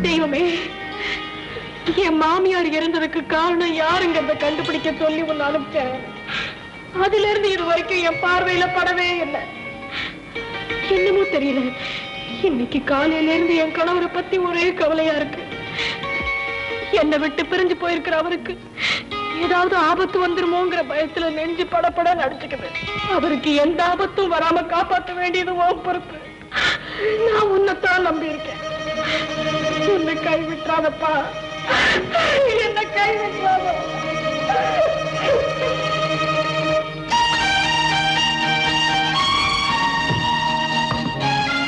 தெய்வமே, என் மாமியார் இறந்ததுக்கு காரணம் யாருங்க கண்டுபிடிக்க சொல்லி ஒன்னு அனுப்பிச்சேன். அதுல இருந்து இது வரைக்கும் என் பார்வையில படவே இல்லை. என்னமோ தெரியல, இன்னைக்கு காலையில இருந்து என் கணவரை பத்தி ஒரே கவலையா இருக்கு. என்னை விட்டு பிரிஞ்சு போயிருக்கிற அவருக்கு ஏதாவது ஆபத்து வந்துருமோங்கிற பயத்துல நெஞ்சு படப்பட நடிச்சுக்குது. அவருக்கு எந்த ஆபத்தும் வராம காப்பாற்ற வேண்டியது உன் பொறுப்பு. நான் உன்னைத்தான் நம்பி இருக்கேன். உன்னை கைவிட்டாதப்பா, என்னை கைவிட்டாத.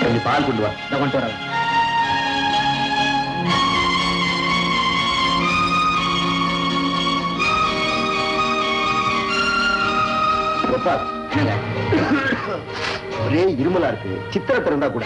கொஞ்சம் பால் கொண்டு வா, நான் கொண்டு வரேன். ஒரே இருமலா இருக்கு, சித்திரை திறந்தா கூட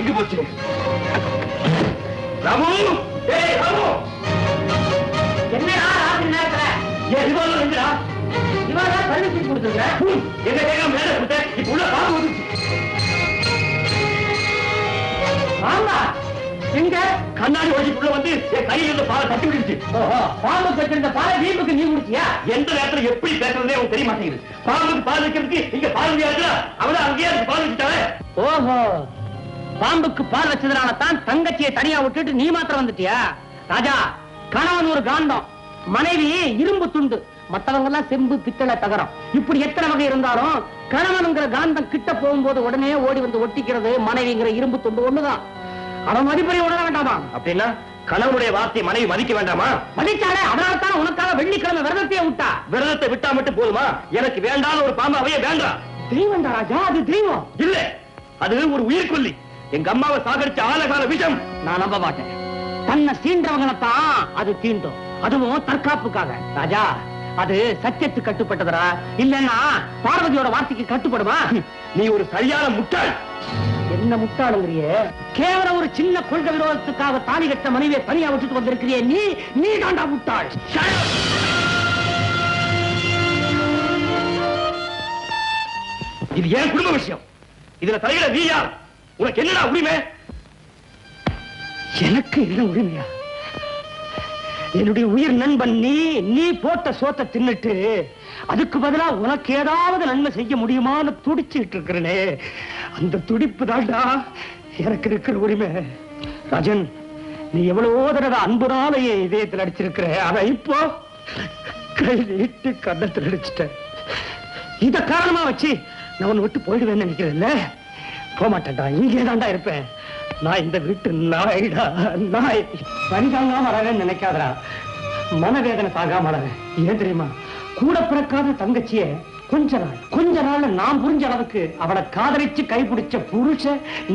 எங்க போச்சு? ராமு, ராமு, என்னடா பர்மிஷன் கொடுத்துருங்க. என்ன கேட்காம மேல கொடுத்தேன், இப்ப உள்ள பாம்பு வந்துச்சு. ஆமா, எங்க கண்ணாடி ஒழிச்சுக்குள்ள வந்து என் கையில இருந்த பாலை தட்டி விடுச்சு. பாம்பு வச்சிருந்த பாலை வீம்புக்கு நீ குடிச்சியா? எந்த நேரத்துல எப்படி பேசுறதே அவன் தெரிய மாட்டேங்குது. பாம்புக்கு பால் வைக்கிறதுக்கு இங்க பால் வியாதியா அவளை அங்கேயே பால் வச்சுட்டாவே. ஓஹோ, பாம்புக்கு பால் வச்சதுனால தான் தங்கச்சியை தனியா விட்டுட்டு நீ மாத்திரம் வந்துட்டியா? ராஜா, கணவன் ஒரு காந்தம், மனைவி இரும்பு துண்டு, மத்தவங்க எல்லாம் செம்பு பித்தளை தகரம். இப்படி எத்தனை வகை இருந்தாலும் கணவனுங்கிற காந்தம் கிட்ட போகும்போது உடனே ஓடி வந்து ஒட்டிக்கிறது மனைவிங்கிற இரும்பு துண்டு ஒண்ணுதான். அவன் மதிப்பறை உணர வேண்டாமா? அப்படின்னா கணவனுடைய வார்த்தையை மனைவி மதிக்க வேண்டாமா? மதிச்சாலே, அதனால்தான் உனக்காக வெள்ளிக்கிழமை விரதத்தையே விட்டா. விரதத்தை விட்டா மட்டும் போதுமா? எனக்கு வேண்டாத ஒரு பாம்பு அவையே வேண்டாம். தெய்வம் தான் ராஜா, அது தெய்வம் இல்ல, அது ஒரு உயிர்கொல்லி. எங்க அம்மாவை சாகடிச்ச ஆலகால விஷம். நான் நம்ப மாட்டேன். தன்னை சீண்டவங்களைத்தான் அது தீண்டும், அதுவும் தற்காப்புக்காக. ராஜா, அது சத்தியத்துக்கு கட்டுப்பட்டதா? இல்லன்னா பார்வதியோட வார்த்தைக்கு கட்டுப்படுமா? நீ ஒரு சரியான முட்டாள். என்ன முட்டாளுங்கிறிய? கேவலம் ஒரு சின்ன கொள்கை விரோதத்துக்காக தாலி கட்ட மனைவியை தனியா விட்டுட்டு வந்திருக்கிறிய நீ தாண்டா முட்டாள். இது என் குடும்ப விஷயம். இதுல தலையிட நீ யார்? உனக்கு என்னடா உரிமை? எனக்கு என்ன உரிமையா? என்னுடைய உயிர் நண்பன் நீ போட்ட சோத்தை தின்னுட்டு அதுக்கு பதிலா உனக்கு ஏதாவது நன்மை செய்ய முடியுமான்னு துடிச்சுட்டு இருக்கிறனே, அந்த துடிப்பு தாண்டா எனக்கு இருக்கிற உரிமை. ராஜன், நீ எவ்வளவோ தடவை அன்புனால என் இதயத்தில் அடிச்சிருக்கிற, ஆனா இப்போ கை நீட்டு கன்னத்தில் அடிச்சிட்ட. இத காரணமா வச்சு நான் உன்னை விட்டு போயிடுவேன்னு நினைக்கிறேன்ல? போகமாட்டேன்டா, இங்கே தாண்டா இருப்பேன். நான் இந்த வீட்டு நாய்டா, நாய். பரிதாங்காம வரவேன்னு நினைக்காதடா, மனவேதனை தாங்காம வரவேன். ஏன் தெரியுமா? கூட பிறக்காத தங்கச்சிய கொஞ்ச நாள் நான் புரிஞ்ச அளவுக்கு அவளை காதலிச்சு கைப்பிடிச்ச புருஷ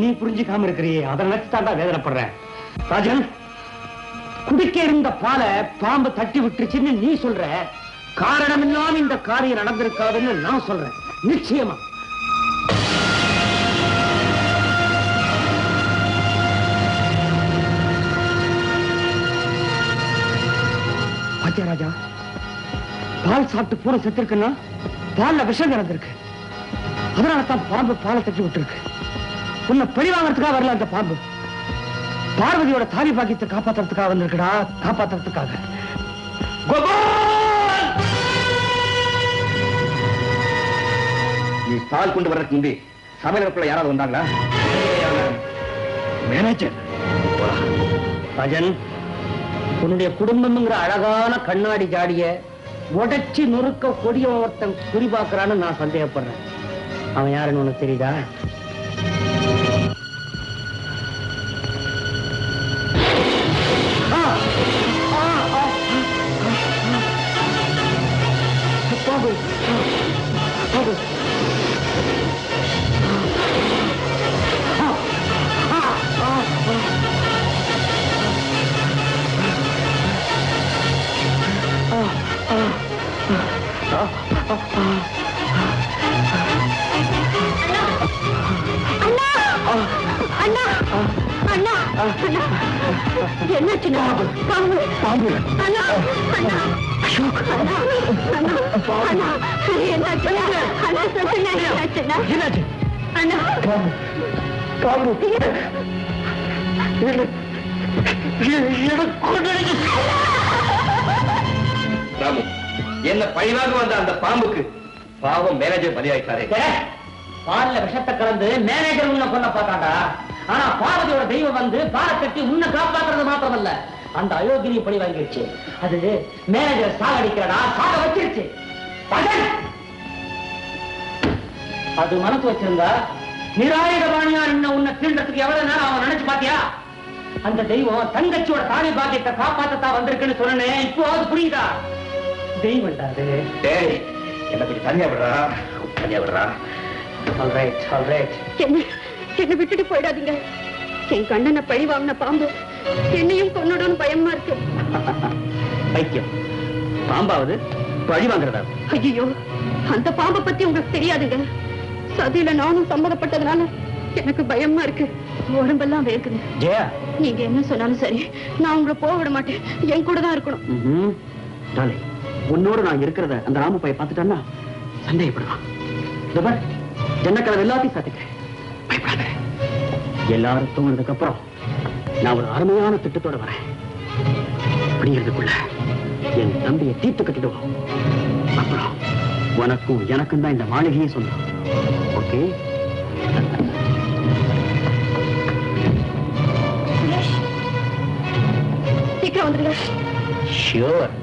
நீ புரிஞ்சுக்காம இருக்கிறியே, அதை நினைச்சுதாண்டா வேதனைப்படுறேன். ராஜன், குடிக்க இருந்த பாலை பாம்பு தட்டி விட்டுருச்சுன்னு நீ சொல்ற, காரணம் இல்லாம இந்த காரியம் நடந்திருக்காதுன்னு நான் சொல்றேன். நிச்சயமா பாத்தியா ராஜா, பால் சாப்பிட்டு பூனை செத்துருக்குன்னா பால்ல விஷம் கலந்திருக்கு. அதனாலதான் பாம்பு பாலை தட்டி விட்டுருக்கு. உன்னை பழி வாங்கறதுக்காக வரல அந்த பாம்பு, பார்வதியோட தாலி பாக்கியத்தை காப்பாத்துறதுக்காக வந்திருக்குடா, காப்பாத்துறதுக்காக. நீ பால் கொண்டு வர்றதுக்கு முந்தி சமையலுக்குள்ள யாராவது வந்தாங்களா? மேனேஜர். ராஜன், உன்னுடைய குடும்பம்ங்கிற அழகான கண்ணாடி ஜாடிய உடைச்சி நொறுக்க கொடிய ஒருத்தன் குறிபாக்குறான்னு நான் சந்தேகப்படுறேன். அவன் யாருன்னு உனக்கு தெரியுதா? என்னாச்சுன்னா பாம்பு பாம்பு அண்ணா அண்ணா அசோக் அண்ணா அண்ணா அண்ணா என்னாச்சு அண்ணா சொல்லுங்க என்னாச்சுன்னா என்னாச்சு அண்ணா பாம்பு ராமு, என்ன பழிவாக வந்த அந்த பாம்புக்கு பாவம் மேனேஜர் பலியாயிட்டாரே. பால்ல விஷத்தை கலந்து மேனேஜர் உன்னை கொல்ல பார்த்தாண்டா. ஆனா பார்வதியோட தெய்வம் வந்து பாலை கட்டி உன்னை காப்பாத்துறது மாத்திரமல்ல, அந்த அயோக்கியை பழி வாங்கிடுச்சு. அது மேனேஜர் சாகடிக்கிறடா, சாக வச்சிருச்சு. அது மனசு வச்சிருந்தா நிராயுதபாணியா நின்ன உன்னை தீண்டத்துக்கு எவ்வளவு நேரம் அவன் நினைச்சு பாத்தியா? அந்த தெய்வம் தங்கச்சியோட தாலி பாக்கியத்தை காப்பாத்தத்தான் வந்திருக்குன்னு சொன்னேன். இப்போ அது புரியுதா? தெய்வம் என்ன கொஞ்சம் தனியா விடுறா, தனியா விடுறா. என்ன விட்டுட்டு போயிடாதீங்க. என் கண்ணனை பழி வாங்கின பாம்பு என்னையும் கொன்னுடும் பயமா இருக்கு. பைத்தியம், பாம்பாவது பழி வாங்குறதா? ஐயோ, அந்த பாம்பை பத்தி உங்களுக்கு தெரியாதுங்க. சதியில நானும் சம்மதப்பட்டதுனால எனக்கு பயமா இருக்கு, உடம்பெல்லாம் வேர்க்குது. ஜெயா, நீங்க என்ன சொன்னாலும் சரி, நான் உங்களை போக விட மாட்டேன். என் கூட தான் இருக்கணும். உன்னோட நான் இருக்கிறத அந்த ராமு பைய பார்த்துட்டான்னா சந்தேகப்படுவான். ஜன்னக்கதவு எல்லாத்தையும் சாத்திக்கிறேன், பயப்படாத. எல்லாரும் தூங்கினதுக்கு அப்புறம் நான் ஒரு அருமையான திட்டத்தோட வரேன். அப்படிங்கிறதுக்குள்ள என் தம்பியை தீர்த்து கட்டிடுவோம். அப்புறம் உனக்கும் எனக்கும் தான் இந்த மாளிகையே சொன்னோம். ஓகே? சீக்கிரம் வந்துருங்க. ஷியோர்.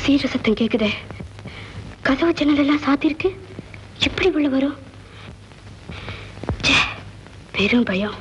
சீர சத்தம் கேக்குதே. கதவு ஜன்னல் எல்லாம் சாத்திருக்கு. எப்படி உள்ள வரும்? பெரும் பயம்.